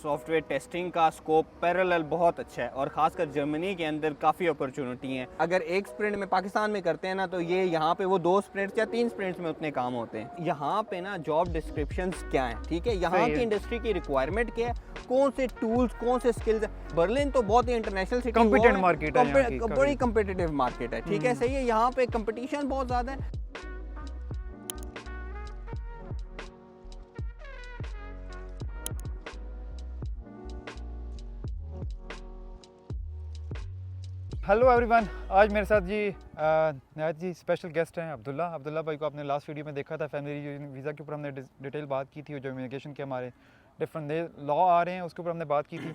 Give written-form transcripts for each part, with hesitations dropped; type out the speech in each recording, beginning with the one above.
Software testing का scope parallel बहुत अच्छा है और ख़ासकर जर्मनी के अंदर काफ़ी अपॉर्चुनिटी हैं। अगर एक स्प्रिंट में पाकिस्तान में करते हैं ना तो ये यहाँ पे वो 2 स्प्रिंट्स या 3 स्प्रिंट्स में उतने काम होते हैं। यहाँ पे ना जॉब डिस्क्रिप्शंस क्या हैं, ठीक है, यहाँ की इंडस्ट्री की रिक्वायरमेंट क्या है, कौन से टूल्स, कौन से स्किल्स। बर्लिन तो बहुत ही इंटरनेशनल सिटी, कॉम्पिटेंट मार्केट है, बड़ी कम्पिटिटिव मार्केट है, ठीक है, सही है। यहाँ पे कंपटीशन बहुत ज़्यादा है। हेलो एवरीवन, आज मेरे साथ जी नहायत जी स्पेशल गेस्ट हैं अब्दुल्ला भाई को आपने लास्ट वीडियो में देखा था। फैमिली वीज़ा के ऊपर हमने डिटेल बात की थी, जो इमिग्रेशन के हमारे डिफरेंट लॉ आ रहे हैं उसके ऊपर हमने बात की थी।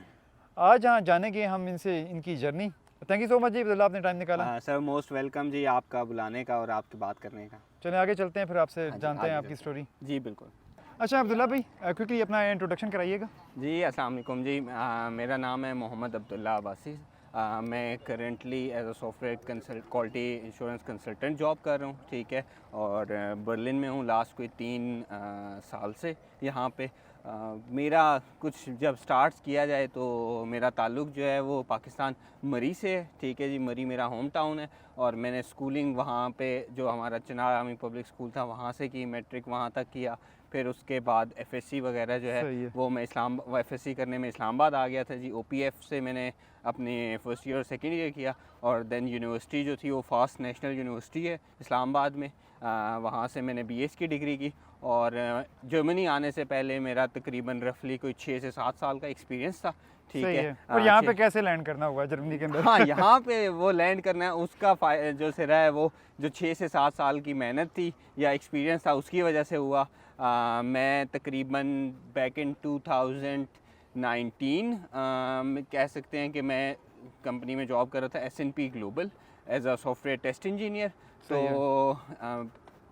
आज यहाँ जानेंगे हम इनसे इनकी journey. Thank you so much ji Abdullah, आपने टाइम निकाला। सर मोस्ट वेलकम जी, आपका बुलाने का और आपकी बात करने का। चलें आगे चलते हैं, फिर आपसे जानते हैं आपकी स्टोरी। जी बिल्कुल। अच्छा अब्दुल्ला भाई, क्विकली अपना इंट्रोडक्शन कराइएगा। जी अस्सलाम वालेकुम जी, मेरा नाम है मोहम्मद अब्दुल्ला अब्बासी। मैं currently as a software quality insurance consultant job कर रहा हूँ, ठीक है, और बर्लिन में हूँ लास्ट कोई 3 साल से यहाँ पे। मेरा कुछ जब स्टार्ट किया जाए तो मेरा ताल्लुक़ जो है वो पाकिस्तान मरी से है, ठीक है जी। मरी मेरा होम टाउन है और मैंने स्कूलिंग वहाँ पे जो हमारा चिनार आर्मी पब्लिक स्कूल था वहाँ से की, मैट्रिक वहाँ तक किया। फिर उसके बाद एफएससी वगैरह जो है वो मैं एफएससी करने में इस्लामाबाद आ गया था जी। ओपीएफ से मैंने अपने फर्स्ट ईयर और सेकेंड ईयर किया और देन यूनिवर्सिटी जो थी वो फास्ट नेशनल यूनिवर्सिटी है इस्लामाबाद में, वहाँ से मैंने बीएस की डिग्री की। और जर्मनी आने से पहले मेरा तकरीबन रफली कोई 6 से 7 साल का एक्सपीरियंस था, ठीक है। और यहाँ पे कैसे लैंड करना हुआ जर्मनी के अंदर? हाँ, यहाँ पे वो लैंड करना है, उसका जो सिरा है वो जो 6 से 7 साल की मेहनत थी या एक्सपीरियंस था उसकी वजह से हुआ। मैं तकरीबन बैक इन 2019 कह सकते हैं कि मैं कंपनी में जॉब कर रहा था S and P Global as a software test engineer. तो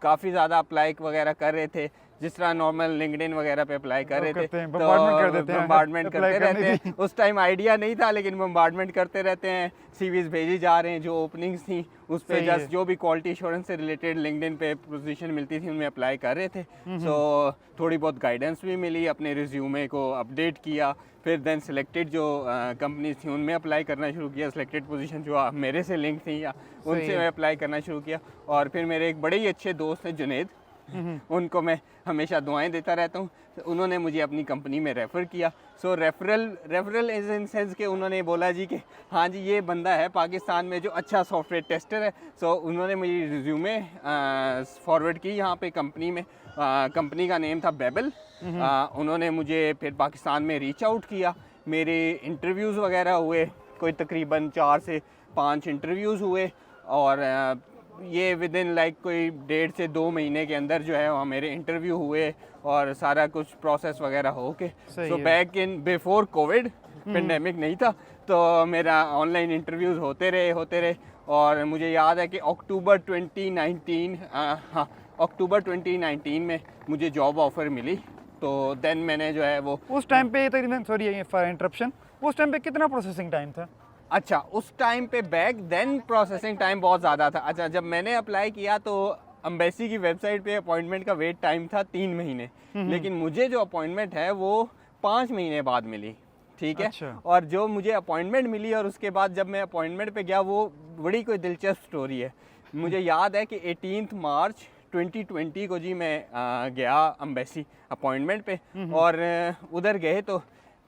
काफ़ी ज़्यादा अप्लाई वगैरह कर रहे थे, जिस तरह नॉर्मल लिंक्डइन वगैरह पे अप्लाई कर रहे थे, तो बम्बार्डमेंट करते रहते हैं। उस टाइम आइडिया नहीं था लेकिन बम्बार्डमेंट करते रहते हैं, सीवीज़ भेजी जा रहे हैं। जो ओपनिंग्स थी उस पे जस्ट जो भी क्वालिटी एश्योरेंस से रिलेटेड लिंक्डइन पे पोजीशन मिलती थी उनमें अप्लाई कर रहे थे। सो थोड़ी बहुत गाइडेंस भी मिली, अपने रिज्यूमे को अपडेट किया, फिर देन सिलेक्टेड जो कंपनीज थी उनमें अप्लाई करना शुरू किया। सिलेक्टेड पोजीशन जो मेरे से लिंक थी या उनसे मैं अप्लाई करना शुरू किया। और फिर मेरे एक बड़े ही अच्छे दोस्त हैं जुनेद, उनको मैं हमेशा दुआएं देता रहता हूँ, उन्होंने मुझे अपनी कंपनी में रेफ़र किया। सो रेफरल इज इन सेंस कि उन्होंने बोला जी कि हाँ जी ये बंदा है पाकिस्तान में जो अच्छा सॉफ्टवेयर टेस्टर है। सो उन्होंने मुझे रिज्यूमे फॉरवर्ड की यहाँ पे कंपनी में। कंपनी का नेम था बेबल। उन्होंने मुझे फिर पाकिस्तान में रीच आउट किया, मेरे इंटरव्यूज़ वगैरह हुए, कोई तकरीबन 4 से 5 इंटरव्यूज़ हुए और ये विद इन लाइक कोई 1.5 से 2 महीने के अंदर जो है वहाँ मेरे इंटरव्यू हुए और सारा कुछ प्रोसेस वगैरह हो के। So back in before Covid, pandemic नहीं था, तो मेरा ऑनलाइन इंटरव्यूज़ होते रहे और मुझे याद है कि अक्टूबर 2019 में मुझे जॉब ऑफ़र मिली। तो देन मैंने जो है वो उस टाइम पे तकरीबन, सॉरी फॉर इंटरप्शन, उस टाइम पे कितना प्रोसेसिंग टाइम था? अच्छा, उस टाइम पे बैक देन प्रोसेसिंग टाइम बहुत ज़्यादा था। अच्छा, जब मैंने अप्लाई किया तो एम्बेसी की वेबसाइट पे अपॉइंटमेंट का वेट टाइम था 3 महीने, लेकिन मुझे जो अपॉइंटमेंट है वो 5 महीने बाद मिली, ठीक है। अच्छा। और जो मुझे अपॉइंटमेंट मिली और उसके बाद जब मैं अपॉइंटमेंट पे गया, वो बड़ी कोई दिलचस्प स्टोरी है। मुझे याद है कि 18 मार्च 2020 को जी मैं गया एम्बेसी अपॉइंटमेंट पे और उधर गए तो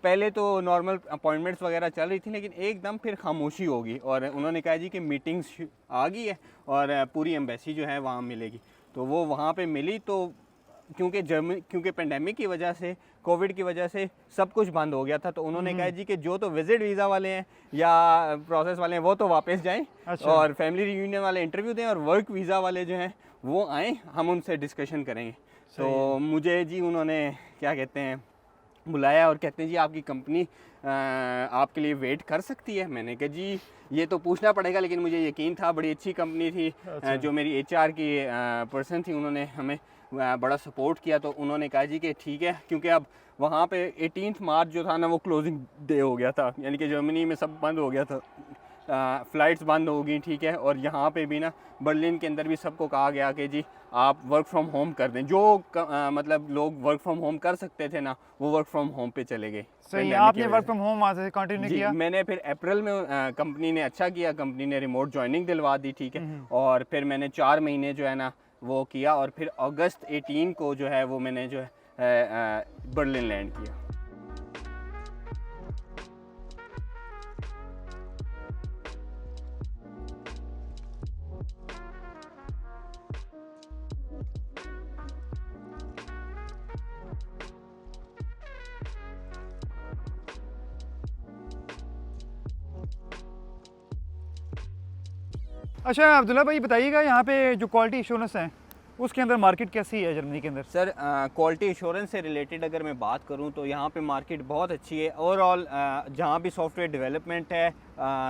पहले तो नॉर्मल अपॉइंटमेंट्स वगैरह चल रही थी, लेकिन एकदम फिर खामोशी होगी और उन्होंने कहा जी कि मीटिंग्स आ गई है और पूरी एम्बेसी जो है वहाँ मिलेगी। तो वो वहाँ पे मिली। तो क्योंकि पेंडेमिक की वजह से, कोविड की वजह से सब कुछ बंद हो गया था, तो उन्होंने कहा जी कि जो तो विजिट वीज़ा वाले हैं या प्रोसेस वाले हैं वो तो वापस जाएं। अच्छा। और फैमिली रियूनियन वाले इंटरव्यू दें और वर्क वीज़ा वाले जो हैं वो आएँ, हम उनसे डिस्कशन करेंगे। तो मुझे जी उन्होंने क्या कहते हैं बुलाया और कहते हैं जी आपकी कंपनी आपके लिए वेट कर सकती है। मैंने कहा जी ये तो पूछना पड़ेगा, लेकिन मुझे यकीन था, बड़ी अच्छी कंपनी थी। अच्छा। जो मेरी एचआर की पर्सन थी उन्होंने हमें बड़ा सपोर्ट किया। तो उन्होंने कहा जी कि ठीक है, क्योंकि अब वहाँ पे 18 मार्च जो था ना वो क्लोजिंग डे हो गया था, यानी कि जर्मनी में सब बंद हो गया था। फ़्लाइट्स बंद होगी, ठीक है। और यहाँ पे भी ना बर्लिन के अंदर भी सबको कहा गया कि जी आप वर्क फ्रॉम होम कर दें। जो मतलब लोग वर्क फ्रॉम होम कर सकते थे ना, वो वर्क फ्रॉम होम पे चले गए। सही है, pandemic आपने की वर्क वजह फ्रॉम होम वहाँ से कंटिन्यू जी, किया? मैंने फिर अप्रैल में कंपनी ने अच्छा किया, कंपनी ने रिमोट जॉइनिंग दिलवा दी, ठीक है। और फिर मैंने 4 महीने जो है ना वो किया, और फिर अगस्त 18 को जो है वो मैंने जो है बर्लिन लैंड किया। अच्छा अब्दुल्ला भाई बताइएगा, यहाँ पे जो क्वालिटी इंश्योरेंस है उसके अंदर मार्केट कैसी है जर्मनी के अंदर? सर क्वालिटी इंश्योरेंस से रिलेटेड अगर मैं बात करूं तो यहाँ पे मार्केट बहुत अच्छी है ओवरऑल। जहाँ भी सॉफ्टवेयर डेवलपमेंट है,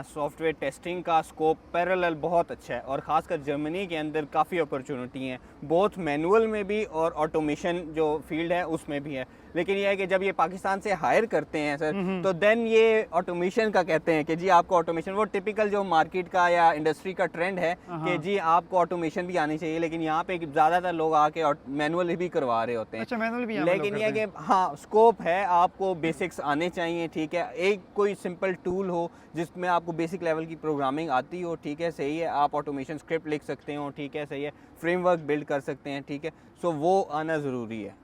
सॉफ्टवेयर टेस्टिंग का स्कोप पैरेलल बहुत अच्छा है, और ख़ासकर जर्मनी के अंदर काफ़ी अपॉर्चुनिटी हैं, बोथ मैनुअल में भी और ऑटोमेशन जो फील्ड है उसमें भी है। लेकिन यह है कि जब ये पाकिस्तान से हायर करते हैं सर, तो देन ये ऑटोमेशन का कहते हैं कि जी आपको ऑटोमेशन, वो टिपिकल जो मार्केट का या इंडस्ट्री का ट्रेंड है कि जी आपको ऑटोमेशन भी आनी चाहिए। लेकिन यहाँ पे ज़्यादातर लोग आके मैनुअल भी करवा रहे होते हैं। अच्छा, मैनुअल भी यहाँ पे लेकिन लोग यह है करते कि हाँ स्कोप है, आपको बेसिक्स आने चाहिए, ठीक है। एक कोई सिंपल टूल हो जिसमें आपको बेसिक लेवल की प्रोग्रामिंग आती हो, ठीक है, सही है। आप ऑटोमेशन स्क्रिप्ट लिख सकते हो, ठीक है, सही है। फ्रेमवर्क बिल्ड कर सकते हैं, ठीक है। सो वो आना ज़रूरी है।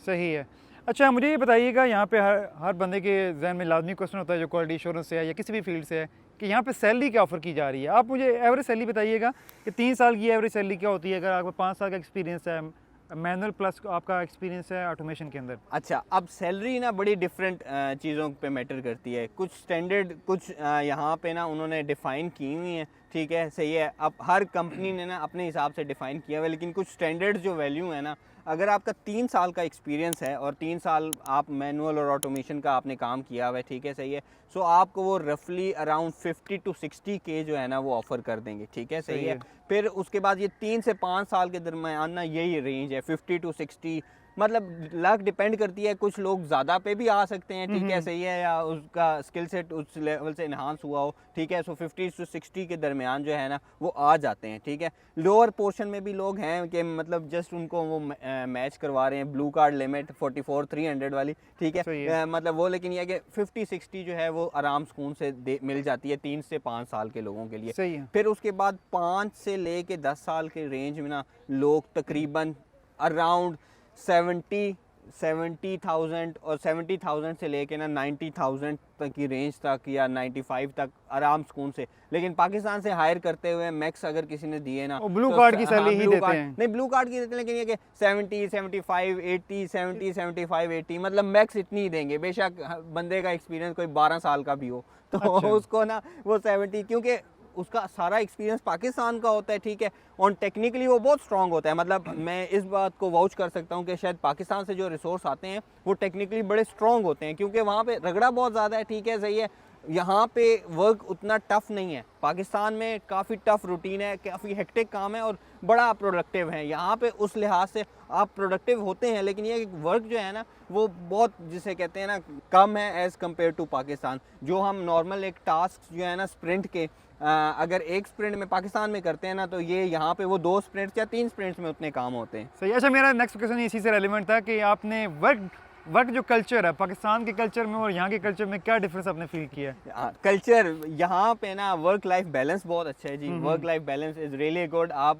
सही है। अच्छा मुझे ये बताइएगा, यहाँ पे हर बंदे के जहन में लाजमी क्वेश्चन होता है जो क्वालिटी इंश्योरेंस से है या किसी भी फील्ड से है, कि यहाँ पे सैलरी क्या ऑफर की जा रही है। आप मुझे एवरेज सैलरी बताइएगा कि 3 साल की एवरेज सैलरी क्या होती है, अगर आपको 5 साल का एक्सपीरियंस है, मैनुअल प्लस आपका एक्सपीरियंस है ऑटोमेशन के अंदर। अच्छा, अब सैलरी ना बड़ी डिफरेंट चीज़ों पे मैटर करती है। कुछ स्टैंडर्ड कुछ यहाँ पे ना उन्होंने डिफ़ाइन की हुई हैं, ठीक है, सही है। अब हर कंपनी ने ना अपने हिसाब से डिफ़ाइन किया हुआ है, लेकिन कुछ स्टैंडर्ड जो वैल्यू है ना, अगर आपका 3 साल का एक्सपीरियंस है और 3 साल आप मैनुअल और ऑटोमेशन का आपने काम किया हुआ है, ठीक है, सही है, सो आपको वो रफली अराउंड 50 to 60 के जो है ना वो ऑफ़र कर देंगे, ठीक है, सही है। फिर उसके बाद ये 3 से 5 साल के दरमियान ना यही रेंज है 50 to 60, मतलब लक डिपेंड करती है। कुछ लोग ज़्यादा पे भी आ सकते हैं, ठीक है, सही है, या उसका स्किल सेट उस लेवल से इन्हांस हुआ हो, ठीक है। सो 50 से 60 के दरमियान जो है ना वो आ जाते हैं, ठीक है। लोअर पोर्शन में भी लोग हैं कि मतलब जस्ट उनको वो मैच करवा रहे हैं, ब्लू कार्ड लिमिट 44,300 वाली, ठीक है, मतलब वो। लेकिन यह कि 50-60 जो है वो आराम सुकून से मिल जाती है 3 से 5 साल के लोगों के लिए। सही है। फिर उसके बाद 5 से ले के 10 साल के रेंज में ना लोग तकरीबन अराउंड 70,000 और 70,000 से लेके ना 90,000 तक की रेंज तक या 95 तक आराम सुकून से। लेकिन पाकिस्तान से हायर करते हुए मैक्स अगर किसी ने दिए ना, ब्लू कार्ड की सैलरी ही देते हैं। नहीं, ब्लू कार्ड की देते हैं, लेकिन ये कि 70, 75, 80, 70, 75, 80, मतलब मैक्स इतनी ही देंगे। बेशक बंदे का एक्सपीरियंस कोई 12 साल का भी हो तो अच्छा। उसको ना वो 70, क्योंकि उसका सारा एक्सपीरियंस पाकिस्तान का होता है, ठीक है, और टेक्निकली वो बहुत स्ट्रांग होता है। मतलब मैं इस बात को वाउच कर सकता हूँ कि शायद पाकिस्तान से जो रिसोर्स आते हैं वो टेक्निकली बड़े स्ट्रांग होते हैं, क्योंकि वहाँ पे रगड़ा बहुत ज़्यादा है, ठीक है, सही है। यहाँ पे वर्क उतना टफ नहीं है। पाकिस्तान में काफ़ी टफ रूटीन है, काफ़ी हेक्टिक काम है और बड़ा प्रोडक्टिव है। यहाँ पे उस लिहाज से आप प्रोडक्टिव होते हैं, लेकिन ये वर्क जो है ना वो बहुत, जिसे कहते हैं ना, कम है एज़ कम्पेयर टू पाकिस्तान। जो हम नॉर्मल एक टास्क जो है ना स्प्रिंट के अगर एक स्प्रिंट में पाकिस्तान में करते हैं ना, तो ये यहाँ पे वो 2 स्प्रिंट्स या 3 स्प्रिंट्स में उतने काम होते हैं। सही। अच्छा मेरा नेक्स्ट क्वेश्चन इसी से रेलिवेंट था कि आपने वर्क जो कल्चर है पाकिस्तान के कल्चर में और यहाँ के कल्चर में क्या डिफरेंस आपने फील किया है? कल्चर यहाँ पे ना वर्क लाइफ बैलेंस बहुत अच्छा है जी। Work life balance is really good. आप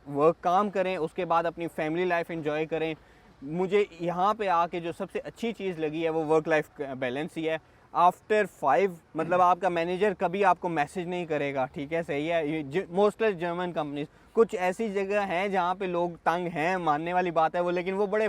वर्क काम करें, उसके बाद अपनी फैमिली लाइफ एंजॉय करें। मुझे यहाँ पे आके जो सबसे अच्छी चीज़ लगी है वो वर्क लाइफ बैलेंस ही है। आफ्टर 5 मतलब आपका मैनेजर कभी आपको मैसेज नहीं करेगा, ठीक है, सही है। मोस्टली जर्मन कंपनीज, कुछ ऐसी जगह हैं जहाँ पे लोग तंग हैं, मानने वाली बात है वो, लेकिन वो बड़ी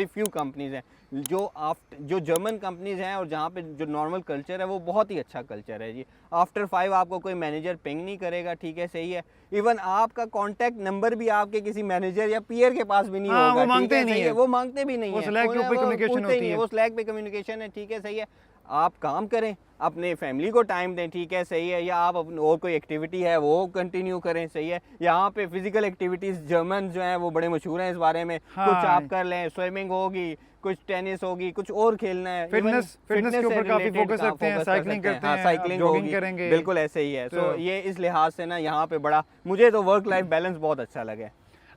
फ्यू कंपनीज हैं जो जर्मन कंपनीज हैं, और जहाँ पे जो नॉर्मल कल्चर है वो बहुत ही अच्छा कल्चर है जी। आफ्टर 5 आपको कोई मैनेजर पिंग नहीं करेगा, ठीक है, सही है। इवन आपका कॉन्टैक्ट नंबर भी आपके किसी मैनेजर या पीयर के पास भी नहीं होगा, वो मांगते नहीं है, वो मांगते भी नहीं है, वो स्लैक पे कम्युनिकेशन होती है, वो स्लैक पे कम्युनिकेशन है, ठीक है, सही है। आप काम करें, अपने फैमिली को टाइम दें, ठीक है सही है, या आप और कोई एक्टिविटी है वो कंटिन्यू करें, सही है। यहाँ पे फिजिकल एक्टिविटीज़ जर्मन जो हैं वो बड़े मशहूर हैं इस बारे में, कुछ आप कर लें, स्विमिंग होगी, कुछ टेनिस होगी, कुछ और खेलना है, फिटनेस के ऊपर काफी फोकस रखते हैं, साइकिलिंग करते हैं, साइकिलिंग जॉगिंग करेंगे, बिल्कुल ऐसे ही है। तो ये इस लिहाज से ना यहाँ पे बड़ा मुझे तो वर्क लाइफ बैलेंस बहुत अच्छा लगा।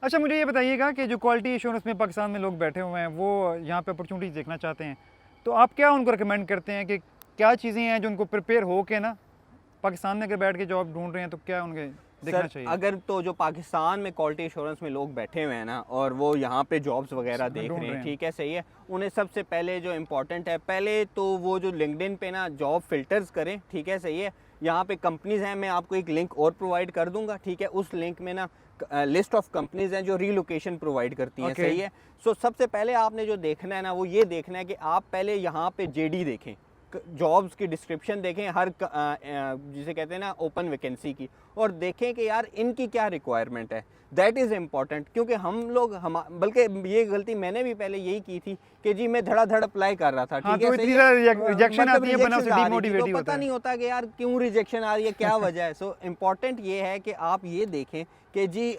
अच्छा, मुझे ये बताइएगा कि जो क्वालिटी एश्योरेंस में पाकिस्तान में लोग बैठे हुए हैं वो यहाँ पे अपॉर्चुनिटीज देखना चाहते हैं, तो आप क्या उनको रिकमेंड करते हैं कि क्या चीज़ें हैं जो उनको प्रिपेयर हो के ना पाकिस्तान में अगर बैठ के जॉब ढूंढ रहे हैं तो क्या उनके देखना चाहिए? अगर तो जो पाकिस्तान में क्वालिटी एश्योरेंस में लोग बैठे हुए हैं ना और वो यहाँ पे जॉब्स वगैरह देख रहे हैं, ठीक है सही है, उन्हें सबसे पहले जो इम्पोर्टेंट है, पहले तो वो जो लिंक्डइन पे ना जॉब फिल्टर्स करें, ठीक है सही है। यहाँ पे कंपनीज़ हैं, मैं आपको एक लिंक और प्रोवाइड कर दूंगा, ठीक है। उस लिंक में ना लिस्ट ऑफ कंपनीज हैं जो रीलोकेशन प्रोवाइड करती हैं, सही है। सो सबसे पहले आपने जो देखना है ना वो ये देखना है कि आप पहले यहाँ पे जेडी देखें, जॉब्स की डिस्क्रिप्शन देखें हर जिसे कहते हैं ना ओपन वैकेंसी की, और देखें कि यार इनकी क्या रिक्वायरमेंट है। दैट इज़ इम्पॉर्टेंट, क्योंकि हम बल्कि ये गलती मैंने भी पहले यही की थी कि जी मैं धड़ाधड़ अप्लाई कर रहा था, ठीक है, रिजेक्शन आती है, बना से डिमोटिवेट तो पता नहीं होता कि यार क्यों रिजेक्शन आ रही है, क्या वजह है। सो इम्पॉर्टेंट ये है कि आप ये देखें कि जी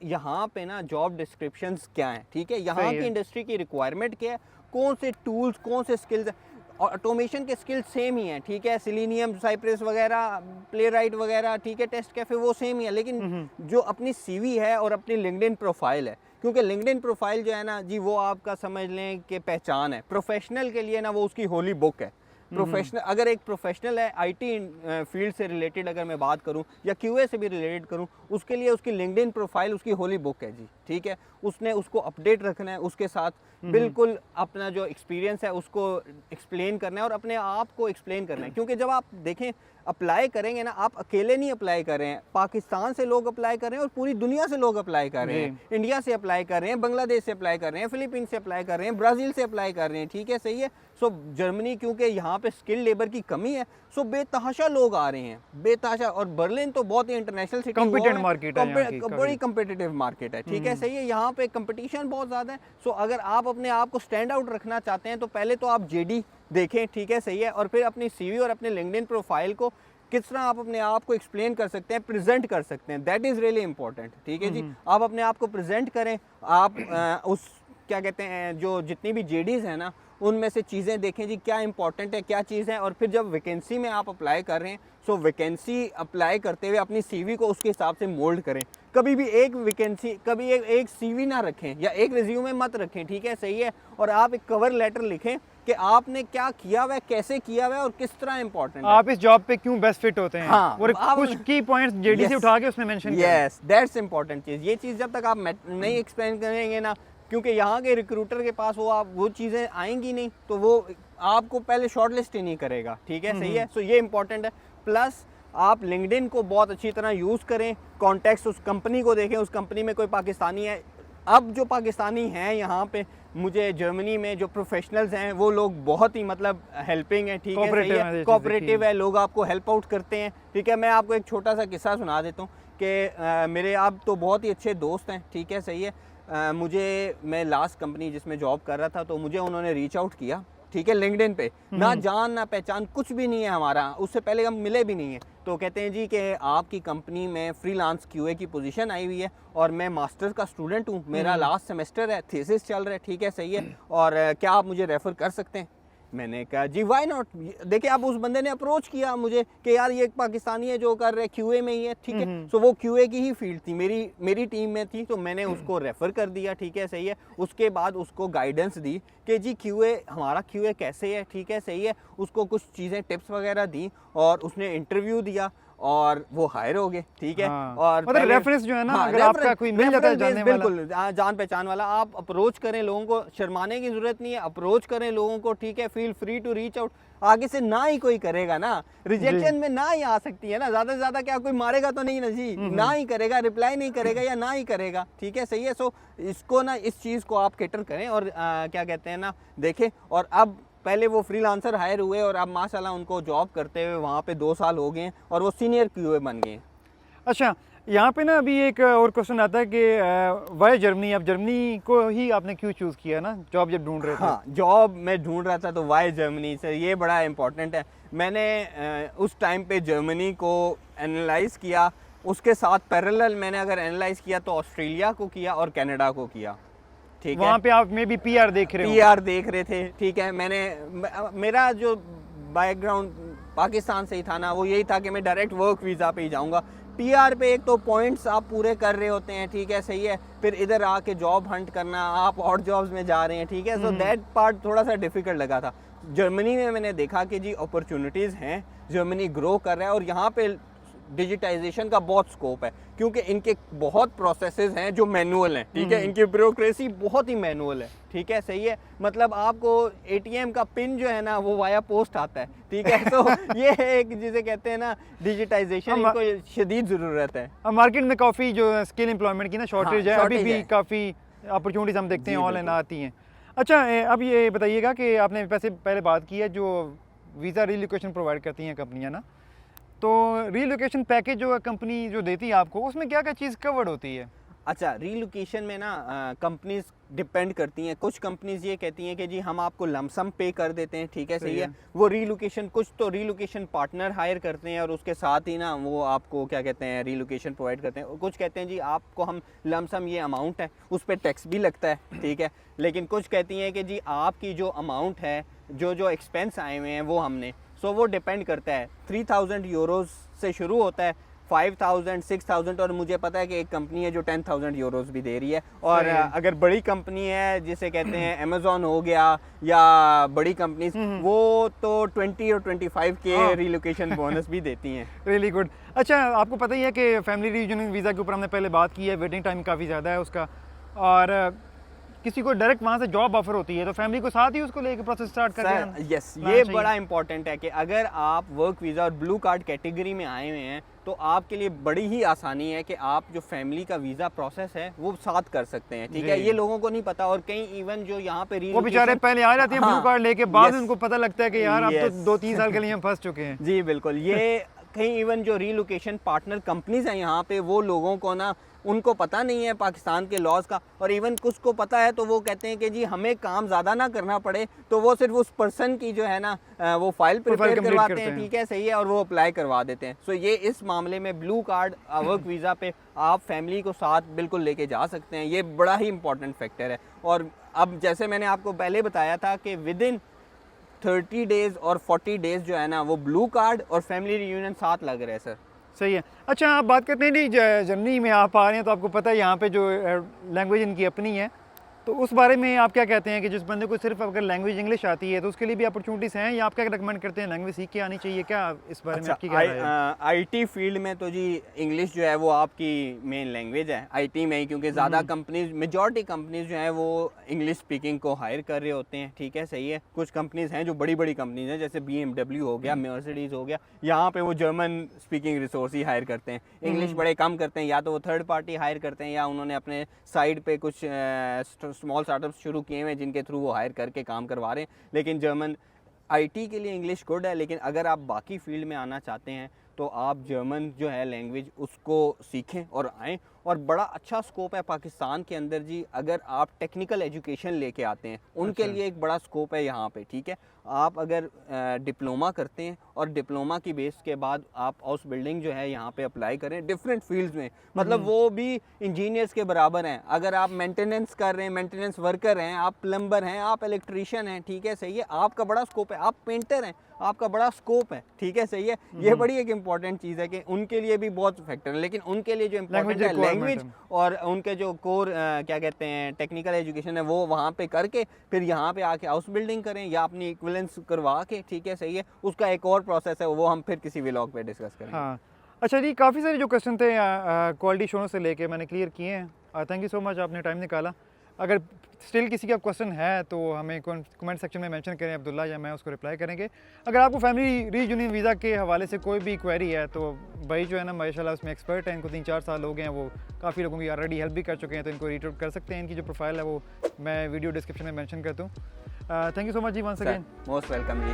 यहाँ पे ना जॉब डिस्क्रिप्शंस क्या हैं, ठीक है, यहाँ की इंडस्ट्री की रिक्वायरमेंट क्या है, कौन से टूल्स, कौन से स्किल्स, और ऑटोमेशन के स्किल्स सेम ही हैं, ठीक है, सिलीनियम, साइप्रेस वगैरह, प्ले राइट वगैरह, ठीक है, टेस्ट कैफे वो सेम ही है, लेकिन जो अपनी सीवी है और अपनी लिंक्डइन प्रोफाइल है, क्योंकि लिंक्डइन प्रोफाइल जो है ना जी वो आपका समझ लें कि पहचान है। प्रोफेशनल के लिए ना वो उसकी होली बुक है। प्रोफेशनल, अगर एक प्रोफेशनल है आईटी फील्ड से रिलेटेड, अगर मैं बात करूं या क्यूए से भी रिलेटेड करूं, उसके लिए उसकी लिंक्डइन प्रोफाइल उसकी होली बुक है जी, ठीक है। उसने उसको अपडेट रखना है, उसके साथ बिल्कुल अपना जो एक्सपीरियंस है उसको एक्सप्लेन करना है और अपने आप को एक्सप्लेन करना है, क्योंकि जब आप देखें अप्लाई करेंगे ना, आप अकेले नहीं अप्लाई कर रहे हैं, पाकिस्तान से लोग अप्लाई कर रहे हैं और पूरी दुनिया से लोग अप्लाई कर रहे हैं, इंडिया से अप्लाई कर रहे हैं, बांग्लादेश से अप्लाई कर रहे हैं, फिलीपींस से अप्लाई कर रहे हैं, ब्राज़ील से अप्लाई कर रहे हैं, ठीक है सही है। सो जर्मनी, क्योंकि यहाँ पे स्किल लेबर की कमी है, सो बेतहाशा लोग आ रहे हैं, बेतहाशा। और बर्लिन तो बहुत ही इंटरनेशनल सिटी, कॉम्पिटेटिव मार्केट है, बड़ी कॉम्पिटिटिव मार्केट है, ठीक है सही है, यहाँ पे कंपटीशन बहुत ज़्यादा है। सो अगर आप अपने आप को स्टैंड आउट रखना चाहते हैं तो पहले तो आप जेडी देखें, ठीक है सही है, और फिर अपनी सीवी और अपने लिंक्डइन प्रोफाइल को किस तरह आप अपने आप को एक्सप्लेन कर सकते हैं, प्रेजेंट कर सकते हैं, दैट इज़ रियली इंपॉर्टेंट, ठीक है जी। आप अपने आप को प्रेजेंट करें, आप उस क्या कहते हैं जो जितनी भी जेडीज़ हैं ना उनमें से चीज़ें देखें जी क्या इंपॉर्टेंट है, क्या चीज़ है, और फिर जब वैकेंसी में आप अप्लाई कर रहे हैं, सो वैकेंसी अप्लाई करते हुए अपनी सीवी को उसके हिसाब से मोल्ड करें। कभी भी एक वैकेंसी, कभी एक सीवी ना रखें या एक रिज्यूमे मत रखें, ठीक है सही है, और आप एक कवर लेटर लिखें कि आपने क्या किया हुआ है, कैसे किया हुआ है और किस तरह इंपॉर्टेंट है, आप इस जॉब पे क्यों बेस्ट फिट होते हैं। हाँ, और कुछ की पॉइंट्स जेडी से उठा के उसमें मेंशन करें। यस, दैट्स इंपॉर्टेंट चीज़। ये चीज़ जब तक आप नहीं एक्सप्लेन करेंगे ना, क्योंकि यहाँ के रिक्रूटर के पास वो चीज़ें आएंगी नहीं, तो वो आपको पहले शॉर्टलिस्ट ही नहीं करेगा, ठीक है सही है। सो ये इंपॉर्टेंट है। प्लस आप लिंक्डइन को बहुत अच्छी तरह यूज़ करें, कॉन्टेक्स्ट उस कंपनी को देखें, उस कंपनी में कोई पाकिस्तानी है। अब जो पाकिस्तानी हैं यहाँ पे, मुझे जर्मनी में जो प्रोफेशनल्स हैं वो लोग बहुत ही मतलब हेल्पिंग है, ठीक है सही है, कोऑपरेटिव है, लोग आपको हेल्प आउट करते हैं, ठीक है। मैं आपको एक छोटा सा किस्सा सुना देता हूँ कि मेरे आप तो बहुत ही अच्छे दोस्त हैं, ठीक है सही है। मैं लास्ट कंपनी जिसमें जॉब कर रहा था तो मुझे उन्होंने रीच आउट किया, ठीक है, लिंक्डइन पे, ना जान ना पहचान कुछ भी नहीं है हमारा, उससे पहले हम मिले भी नहीं है। तो कहते हैं जी कि आपकी कंपनी में फ्रीलांस क्यूए की पोजीशन आई हुई है और मैं मास्टर्स का स्टूडेंट हूँ, मेरा लास्ट सेमेस्टर है, थीसिस चल रहा है, ठीक है सही है, और क्या आप मुझे रेफ़र कर सकते हैं। मैंने कहा जी वाई नॉट। देखिए अब उस बंदे ने अप्रोच किया मुझे कि यार ये एक पाकिस्तानी है जो कर रहे क्यूए में ही है, ठीक है। सो वो क्यूए की ही फील्ड थी, मेरी टीम में थी, तो मैंने उसको रेफ़र कर दिया, ठीक है सही है। उसके बाद उसको गाइडेंस दी कि जी हमारा क्यूए कैसे है, ठीक है सही है। उसको कुछ चीज़ें टिप्स वगैरह दी और उसने इंटरव्यू दिया और वो हायर हो गए, ठीक है। हाँ। और मतलब रेफरेंस जो है ना, अगर आपका कोई मिल जाता है जानने वाला, बिल्कुल जान पहचान वाला, आप अप्रोच करें लोगों को, शर्माने की जरूरत नहीं है, अप्रोच करें लोगों को, ठीक है। Feel free to reach out. आगे से ना ही कोई करेगा ना, रिजेक्शन में ना ही आ सकती है ना, ज्यादा से ज्यादा क्या कोई मारेगा तो नहीं ना जी, ना ही करेगा, रिप्लाई नहीं करेगा या ना ही करेगा, ठीक है सही है। सो इसको ना, इस चीज़ को आप कैटर करें और क्या कहते हैं ना देखें। और अब पहले वो फ्रीलांसर हायर हुए और अब माशाल्लाह उनको जॉब करते हुए वहाँ पे 2 साल हो गए हैं और वो सीनियर क्यूए बन गए हैं। अच्छा, यहाँ पे ना अभी एक और क्वेश्चन आता है कि वाई जर्मनी, अब जर्मनी को ही आपने क्यों चूज़ किया ना जॉब जब ढूंढ रहे थे? हाँ, जॉब मैं ढूंढ रहा था तो वाई जर्मनी से, ये बड़ा इम्पोर्टेंट है। मैंने उस टाइम पे जर्मनी को एनालाइज किया, उसके साथ पैरेलल मैंने अगर एनालाइज किया तो ऑस्ट्रेलिया को किया और कनाडा को किया। ठीक है, वहाँ पे आप मे बी पीआर देख रहे हो? पीआर देख रहे थे। ठीक है, मेरा जो बैकग्राउंड पाकिस्तान से ही था ना, वो यही था कि मैं डायरेक्ट वर्क वीज़ा पे ही जाऊंगा। पीआर पे एक तो पॉइंट्स आप पूरे कर रहे होते हैं, ठीक है, सही है, फिर इधर आके जॉब हंट करना, आप और जॉब्स में जा रहे हैं, ठीक है, सो दैट पार्ट थोड़ा सा डिफिकल्ट लगा था। जर्मनी में मैंने देखा कि जी अपॉर्चुनिटीज़ हैं, जर्मनी ग्रो कर रहा है और यहाँ पे डिजिटाइजेशन का बहुत स्कोप है, क्योंकि इनके बहुत प्रोसेसेस हैं जो मैनुअल हैं, ठीक है, इनकी ब्यूरोक्रेसी बहुत ही मैनुअल है, ठीक है, सही है, मतलब आपको एटीएम का पिन जो है ना वो वाया पोस्ट आता है, ठीक है, तो ये एक जिसे कहते हैं ना डिजिटाइजेशन, इनको शदीद ज़रूरत है। अब मार्केट में काफ़ी जो स्किल एम्प्लॉयमेंट की ना शॉर्टेज है, अभी भी काफ़ी अपॉर्चुनिटीज़ हम देखते हैं ऑनलाइन आती हैं। अच्छा, अब ये बताइएगा कि आपने वैसे पहले बात की है जो वीज़ा रिलोकेशन प्रोवाइड करती हैं कंपनियाँ ना, तो रिलोकेशन पैकेज जो कंपनी जो देती है आपको, उसमें क्या क्या चीज़ कवर्ड होती है? अच्छा, रीलोकेशन में ना कंपनीज डिपेंड करती हैं। कुछ कंपनीज ये कहती हैं कि जी हम आपको लमसम पे कर देते हैं, ठीक है, सही है, वो रीलोकेशन, कुछ तो रीलोकेशन पार्टनर हायर करते हैं और उसके साथ ही ना वो आपको क्या कहते हैं रीलोकेशन प्रोवाइड करते हैं। कुछ कहते हैं जी आपको हम लमसम ये अमाउंट है, उस पर टैक्स भी लगता है, ठीक है, लेकिन कुछ कहती हैं कि जी आपकी जो अमाउंट है, जो एक्सपेंस आए हुए हैं वो हमने, सो वो डिपेंड करता है। 3000 यूरोज़ से शुरू होता है, 5000, 6000, और मुझे पता है कि एक कंपनी है जो 10,000 यूरोज़ भी दे रही है। और अगर बड़ी कंपनी है जिसे कहते हैं अमेज़ॉन हो गया या बड़ी कंपनीज, वो तो 20 और 25 के रिलोकेशन बोनस भी देती हैं। Really good. अच्छा, आपको पता ही है कि फैमिली रीजनिंग वीज़ा के ऊपर हमने पहले बात की है, वेटिंग टाइम काफ़ी ज़्यादा है उसका, और किसी को डायरेक्ट वहाँ से जॉब ऑफर होती है तो फैमिली को साथ ही उसको लेके प्रोसेस स्टार्ट करते हैं। यस, ये बड़ा इंपॉर्टेंट है कि अगर आप वर्क वीज़ा और ब्लू कार्ड कैटेगरी में आए हुए हैं तो आपके लिए बड़ी ही आसानी है कि आप जो फैमिली का वीज़ा प्रोसेस है वो साथ कर सकते हैं, ठीक है, ये लोगों को नहीं पता। और कई इवन जो यहाँ पे वो बेचारे पहले आ जाते हैं ब्लू कार्ड लेके, बाद में उनको पता लगता है कि यार अब तो 2-3 साल के लिए हम फंस चुके हैं। जी बिल्कुल, ये कहीं इवन जो रीलोकेशन पार्टनर कंपनीज हैं यहाँ पे, वो लोगों को ना उनको पता नहीं है पाकिस्तान के लॉज का, और इवन कुछ को पता है तो वो कहते हैं कि जी हमें काम ज़्यादा ना करना पड़े, तो वो सिर्फ उस पर्सन की जो है ना वो फाइल प्रिपेयर करवाते हैं, ठीक है, सही है, और वो अप्लाई करवा देते हैं। सो ये इस मामले में ब्लू कार्ड वर्क वीज़ा पे आप फैमिली को साथ बिल्कुल लेके जा सकते हैं, ये बड़ा ही इंपॉर्टेंट फैक्टर है। और अब जैसे मैंने आपको पहले बताया था कि विद इन 30 डेज़ और 40 डेज़ जो है ना वो ब्लू कार्ड और फैमिली रियूनियन साथ लग रहे हैं सर। सही है। अच्छा, आप बात करते हैं नहीं, जर्मनी में आप आ रहे हैं तो आपको पता है यहाँ पे जो लैंग्वेज इनकी अपनी है, तो उस बारे में आप क्या कहते हैं कि जिस बंदे को सिर्फ अगर लैंग्वेज इंग्लिश आती है तो उसके लिए भी अपॉर्चुनिटीज़ हैं, या आप क्या रिकमेंड करते हैं लैंग्वेज सीख के आनी चाहिए, क्या इस बारे में आपकी क्या राय है? आईटी फील्ड में तो जी इंग्लिश जो है वो आपकी मेन लैंग्वेज है आईटी में ही, क्योंकि ज़्यादा कंपनीज, मेजॉरिटी कंपनीज जो हैं वो इंग्लिश स्पीकिंग को हायर कर रहे होते हैं, ठीक है, सही है। कुछ कंपनीज हैं जो बड़ी बड़ी कंपनीज हैं, जैसे BMW हो गया, मर्सिडीज हो गया, यहाँ पे वो जर्मन स्पीकिंग रिसोर्स ही हायर करते हैं, इंग्लिश बड़े कम करते हैं, या तो वो थर्ड पार्टी हायर करते हैं या उन्होंने अपने साइड पे कुछ स्मॉल स्टार्टअप्स शुरू किए हुए हैं जिनके थ्रू वो हायर करके काम करवा रहे हैं। लेकिन जर्मन आईटी के लिए इंग्लिश गुड है, लेकिन अगर आप बाकी फील्ड में आना चाहते हैं तो आप जर्मन जो है लैंग्वेज उसको सीखें और आएँ। और बड़ा अच्छा स्कोप है पाकिस्तान के अंदर जी, अगर आप टेक्निकल एजुकेशन लेके आते हैं उनके लिए एक बड़ा स्कोप है यहाँ पे, ठीक है। आप अगर डिप्लोमा करते हैं और डिप्लोमा की बेस के बाद आप हाउस बिल्डिंग जो है यहाँ पे अप्लाई करें डिफरेंट फील्ड्स में, मतलब वो भी इंजीनियर्स के बराबर हैं। अगर आप मेंटेनेंस कर रहे हैं, मेंटेनेंस वर्कर हैं, आप प्लम्बर हैं, आप इलेक्ट्रीशियन हैं, ठीक है, सही है, आपका बड़ा स्कोप है, आप पेंटर हैं, आपका बड़ा स्कोप है, ठीक है, सही है। ये बड़ी एक इंपॉर्टेंट चीज़ है कि उनके लिए भी बहुत फैक्टर है, लेकिन उनके लिए जो इम्पोर्टेंट है लैंग्वेज और उनके जो कोर क्या कहते हैं टेक्निकल एजुकेशन है वो वहाँ पे करके फिर यहाँ पे आके हाउस बिल्डिंग करें या अपनी इक्विवेलेंस करवा के, ठीक है, सही है। उसका एक और प्रोसेस है, वो हम फिर किसी व्लॉग पे डिस्कस करेंगे। हाँ, अच्छा जी, काफ़ी सारे जो क्वेश्चन थे क्वालिटी शो से लेके मैंने क्लियर किए हैं। थैंक यू सो मच, आपने टाइम निकाला। अगर स्टिल किसी का क्वेश्चन है तो हमें कमेंट सेक्शन में मेंशन करें, अब्दुल्ला या मैं उसको रिप्लाई करेंगे। अगर आपको फैमिली रीयूनियन वीज़ा के हवाले से कोई भी क्वेरी है तो भाई जो है ना माशाल्लाह उसमें एक्सपर्ट हैं, इनको 3-4 साल हो गए हैं, वो काफ़ी लोगों की ऑलरेडी हेल्प भी कर चुके हैं, तो इनको रीच आउट कर सकते हैं। इनकी जो प्रोफाइल है वो मैं वीडियो डिस्क्रिप्शन में मेंशन कर दूँ। थैंक यू सो मच जी, वंस अगेन। मोस्ट वेलकम जी।